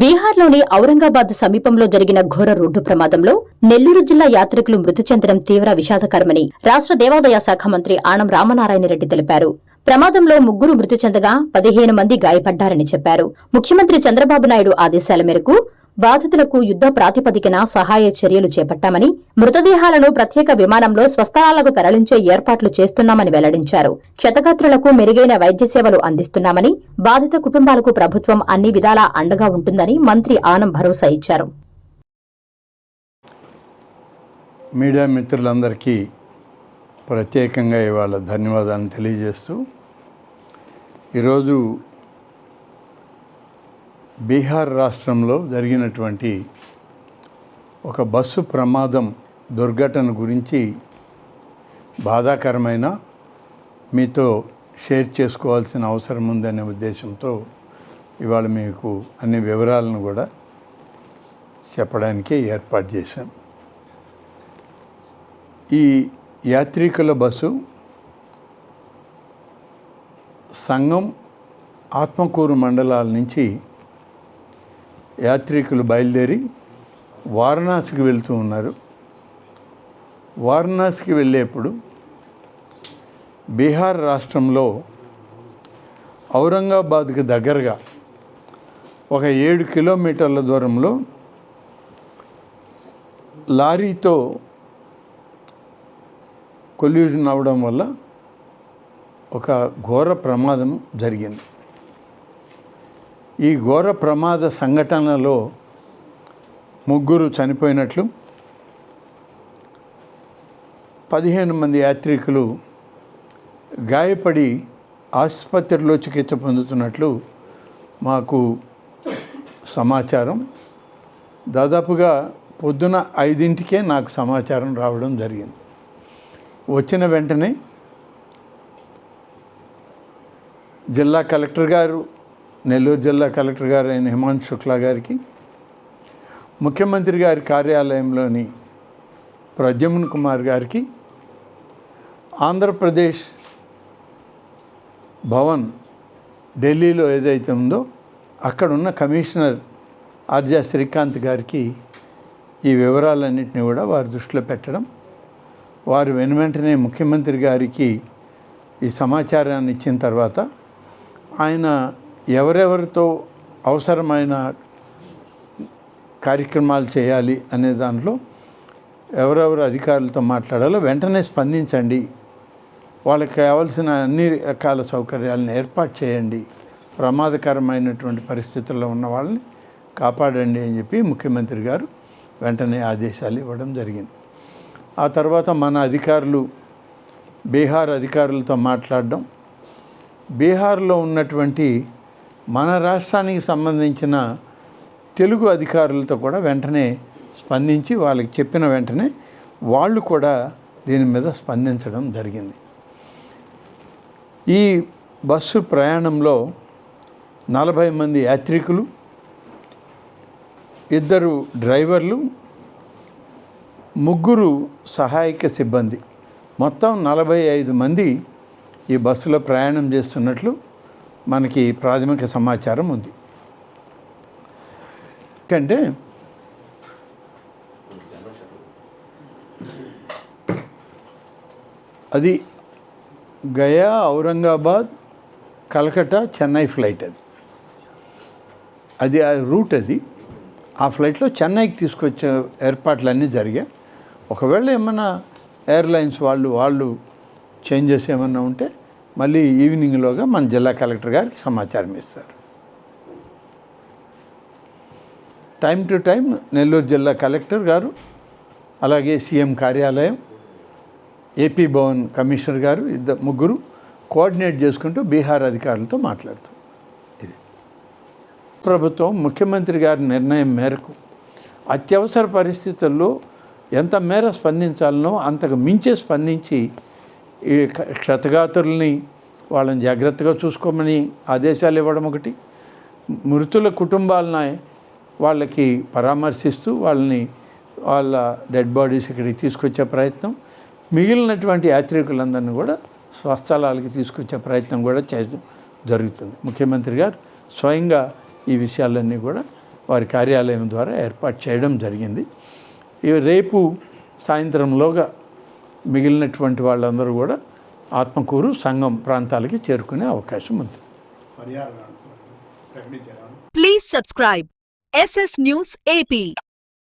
బీహార్లోని ఔరంగాబాద్ సమీపంలో జరిగిన ఘోర రోడ్డు ప్రమాదంలో నెల్లూరు జిల్లా యాత్రికులు మృతి చెందడం తీవ్ర విషాదకరమని రాష్ట్ర దేవాదాయ శాఖ మంత్రి ఆనం రామనారాయణ రెడ్డి తెలిపారు. ప్రమాదంలో 3 మృతి చెందగా 15 మంది గాయపడ్డారని చెప్పారు. ముఖ్యమంత్రి చంద్రబాబు నాయుడు ఆదేశాల మేరకు బాధితులకు యుద్ద ప్రాతిపదికన సహాయ చర్యలు చేపట్టామని, మృతదేహాలను ప్రత్యేక విమానంలో స్వస్థలాలకు తరలించే ఏర్పాట్లు చేస్తున్నామని వెల్లడించారు. క్షతగాత్రులకు మెరుగైన వైద్య సేవలు అందిస్తున్నామని, బాధిత కుటుంబాలకు ప్రభుత్వం అన్ని విధాలా అండగా ఉంటుందని మంత్రి ఆనం భరోసా ఇచ్చారు. మీడియా మిత్రులందరికీ ప్రత్యేకంగా ఇవాళ ధన్యవాదాలు తెలియజేస్తూ, ఈరోజు బీహార్ రాష్ట్రంలో జరిగినటువంటి ఒక బస్సు ప్రమాదం దుర్ఘటన గురించి బాధాకరమైన మీతో షేర్ చేసుకోవాల్సిన అవసరం ఉందనే ఉద్దేశంతో ఇవాళ మీకు అన్ని వివరాలను కూడా చెప్పడానికి ఏర్పాటు చేశాం. ఈ యాత్రికుల బస్సు సంగం, ఆత్మకూరు మండలాల నుంచి యాత్రికులు బయలుదేరి వారణాసికి వెళ్తూ ఉన్నారు. వారణాసికి వెళ్ళేప్పుడు బీహార్ రాష్ట్రంలో ఔరంగాబాద్కి దగ్గరగా ఒక 7 కిలోమీటర్ల దూరంలో లారీతో కొల్యూషన్ అవ్వడం వల్ల ఒక ఘోర ప్రమాదం జరిగింది. ఈ ఘోర ప్రమాద సంఘటనలో 3 చనిపోయినట్లు, 15 మంది యాత్రికులు గాయపడి ఆసుపత్రిలో చికిత్స పొందుతున్నట్లు మాకు సమాచారం. దాదాపుగా పొద్దున 5 నాకు సమాచారం రావడం జరిగింది. వచ్చిన వెంటనే జిల్లా కలెక్టర్ గారు, నెల్లూరు జిల్లా కలెక్టర్ గారు అయిన హిమాంశు శుక్లా గారికి, ముఖ్యమంత్రి గారి కార్యాలయంలోని ప్రద్యుమ్న్ కుమార్ గారికి, ఆంధ్రప్రదేశ్ భవన్ ఢిల్లీలో ఏదైతే ఉందో అక్కడున్న కమిషనర్ ఆర్జా శ్రీకాంత్ గారికి ఈ వివరాలన్నింటినీ కూడా వారి దృష్టిలో పెట్టడం, వారు వెనువెంటనే ముఖ్యమంత్రి గారికి ఈ సమాచారాన్ని ఇచ్చిన తర్వాత ఆయన ఎవరెవరితో అవసరమైన కార్యక్రమాలు చేయాలి అనే దాంట్లో ఎవరెవరు అధికారులతో మాట్లాడాలో వెంటనే స్పందించండి, వాళ్ళకి కావాల్సిన అన్ని రకాల సౌకర్యాలను ఏర్పాటు చేయండి, ప్రమాదకరమైనటువంటి పరిస్థితుల్లో ఉన్న వాళ్ళని కాపాడండి అని చెప్పి ముఖ్యమంత్రి గారు వెంటనే ఆదేశాలు ఇవ్వడం జరిగింది. ఆ తర్వాత మన అధికారులు బీహార్ అధికారులతో మాట్లాడడం, బీహార్లో ఉన్నటువంటి మన రాష్ట్రానికి సంబంధించిన తెలుగు అధికారులతో కూడా వెంటనే స్పందించి వాళ్ళకి చెప్పిన వెంటనే వాళ్ళు కూడా దీని మీద స్పందించడం జరిగింది. ఈ బస్సు ప్రయాణంలో 40 మంది యాత్రికులు, 2 డ్రైవర్లు, 3 సహాయక సిబ్బంది, మొత్తం 45 మంది ఈ బస్సులో ప్రయాణం చేస్తున్నట్లు మనకి ప్రాథమిక సమాచారం ఉంది. అంటే అది గయా, ఔరంగాబాద్, కలకత్తా, చెన్నై ఫ్లైట్. అది ఆ రూట్. అది ఆ ఫ్లైట్లో చెన్నైకి తీసుకొచ్చే ఏర్పాట్లన్నీ జరిగాయి. ఒకవేళ ఏమన్నా ఎయిర్లైన్స్ వాళ్ళు చేంజెస్ ఏమన్నా ఉంటే మళ్ళీ ఈవినింగ్లోగా మన జిల్లా కలెక్టర్ గారికి సమాచారం ఇస్తారు. టైం టు టైం నెల్లూరు జిల్లా కలెక్టర్ గారు, అలాగే సీఎం కార్యాలయం, ఏపీ భవన్ కమిషనర్ గారు 3 కోఆర్డినేట్ చేసుకుంటూ బీహార్ అధికారులతో మాట్లాడుతాం. ఇది ప్రభుత్వం ముఖ్యమంత్రి గారి నిర్ణయం మేరకు అత్యవసర పరిస్థితుల్లో ఎంత మేర స్పందించాలనో అంతకు మించే స్పందించి ఈ క్షతగాత్రుల్ని వాళ్ళని జాగ్రత్తగా చూసుకోమని ఆదేశాలు ఇవ్వడం ఒకటి, మృతుల కుటుంబాలని వాళ్ళకి పరామర్శిస్తూ వాళ్ళ డెడ్ బాడీస్ ఇక్కడికి తీసుకొచ్చే ప్రయత్నం, మిగిలినటువంటి యాత్రికులందరినీ కూడా స్వస్థలాలకి తీసుకొచ్చే ప్రయత్నం కూడా చేయడం జరుగుతుంది. ముఖ్యమంత్రి గారు స్వయంగా ఈ విషయాలన్నీ కూడా వారి కార్యాలయం ద్వారా ఏర్పాటు చేయడం జరిగింది. ఇవి రేపు సాయంత్రంలోగా మిగిలినటువంటి వాళ్ళందరూ కూడా ఆత్మకూరు సంగం ప్రాంతాలకి చేరుకునే అవకాశం ఉంది. Please subscribe SS News AP.